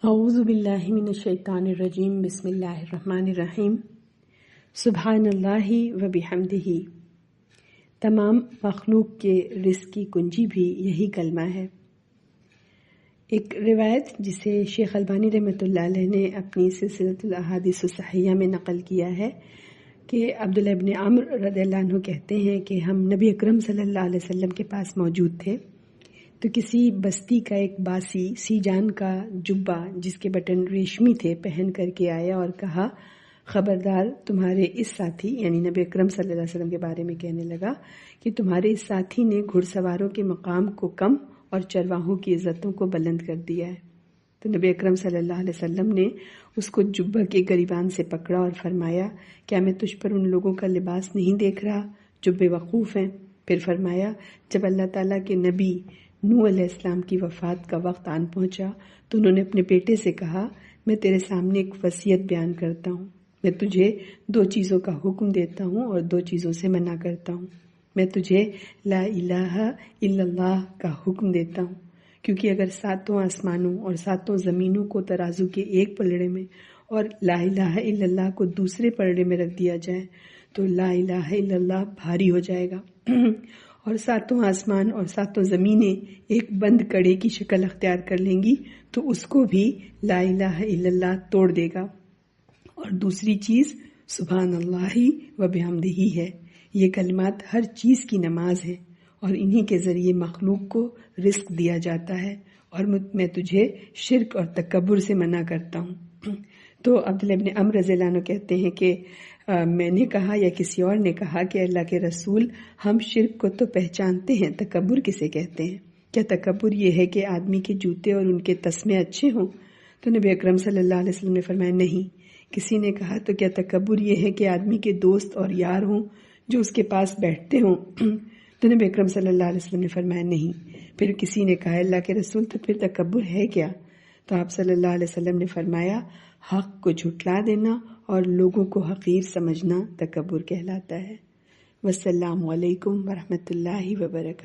اعوذ باللہ من الشیطان الرجیم بسم اللہ الرحمن الرحیم سبحان اللہ و بحمدہ۔ تمام مخلوق کے رزق کی کنجی بھی یہی کلمہ ہے۔ ایک روایت جسے شیخ البانی رحمۃ اللہ علیہ نے اپنی سلسلۃ الاحادیث الصحیحہ میں نقل کیا ہے کہ عبداللہ ابن عمرو رضی اللہ عنہ کہتے ہیں کہ ہم نبی اکرم صلی اللہ علیہ وسلم کے پاس موجود تھے تو کسی بستی کا ایک باسی سیجان کا جبہ جس کے بٹن ریشمی تھے پہن کر کے آیا اور کہا، خبردار تمہارے اس ساتھی، یعنی نبی اکرم صلی اللہ علیہ وسلم کے بارے میں کہنے لگا کہ تمہارے اس ساتھی نے گھڑ سواروں کے مقام کو کم اور چرواہوں کی عزتوں کو بلند کر دیا ہے۔ تو نبی اکرم صلی اللہ علیہ وسلم نے اس کو جبہ کے گریبان سے پکڑا اور فرمایا، کیا میں تجھ پر ان لوگوں کا لباس نہیں دیکھ رہا جو بے وقوف ہیں؟ پھر فرمایا، جب اللہ تعالیٰ کے نبی نوح علیہ السلام کی وفات کا وقت آن پہنچا تو انہوں نے اپنے بیٹے سے کہا، میں تیرے سامنے ایک وصیت بیان کرتا ہوں، میں تجھے 2 چیزوں کا حکم دیتا ہوں اور 2 چیزوں سے منع کرتا ہوں۔ میں تجھے لا الہ الا اللہ کا حکم دیتا ہوں، کیونکہ اگر 7 آسمانوں اور 7 زمینوں کو ترازو کے ایک پلڑے میں اور لا الہ الا اللہ کو دوسرے پلڑے میں رکھ دیا جائے تو لا الہ الا اللہ بھاری ہو جائے گا اور 7 آسمان اور 7 زمینیں ایک بند کڑے کی شکل اختیار کر لیں گی تو اس کو بھی لا الہ الا اللہ توڑ دے گا۔ اور دوسری چیز سبحان اللہ و بحمدہ ہے۔ یہ کلمات ہر چیز کی نماز ہے اور انہی کے ذریعے مخلوق کو رزق دیا جاتا ہے، اور میں تجھے شرک اور تکبر سے منع کرتا ہوں۔ تو عبداللہ ابن عمرو رضی اللہ عنہ کہتے ہیں کہ میں نے کہا یا کسی اور نے کہا کہ اللہ کے رسول، ہم شرک کو تو پہچانتے ہیں، تکبر کسے کہتے ہیں؟ کیا تکبر یہ ہے کہ آدمی کے جوتے اور ان کے تسمے اچھے ہوں؟ تو نبی اکرم صلی اللہ علیہ وسلم نے فرمایا، نہیں۔ کسی نے کہا تو کیا تکبر یہ ہے کہ آدمی کے دوست اور یار ہوں جو اس کے پاس بیٹھتے ہوں؟ تو نبی اکرم صلی اللہ علیہ وسلم نے فرمایا، نہیں۔ پھر کسی نے کہا، اللہ کے رسول تو پھر تکبر ہے کیا؟ تو آپ صلی اللہ علیہ وسلم نے فرمایا، حق کو جھٹلا دینا اور لوگوں کو حقیر سمجھنا تکبر کہلاتا ہے۔ والسلام علیکم ورحمۃ اللہ وبرکاتہ۔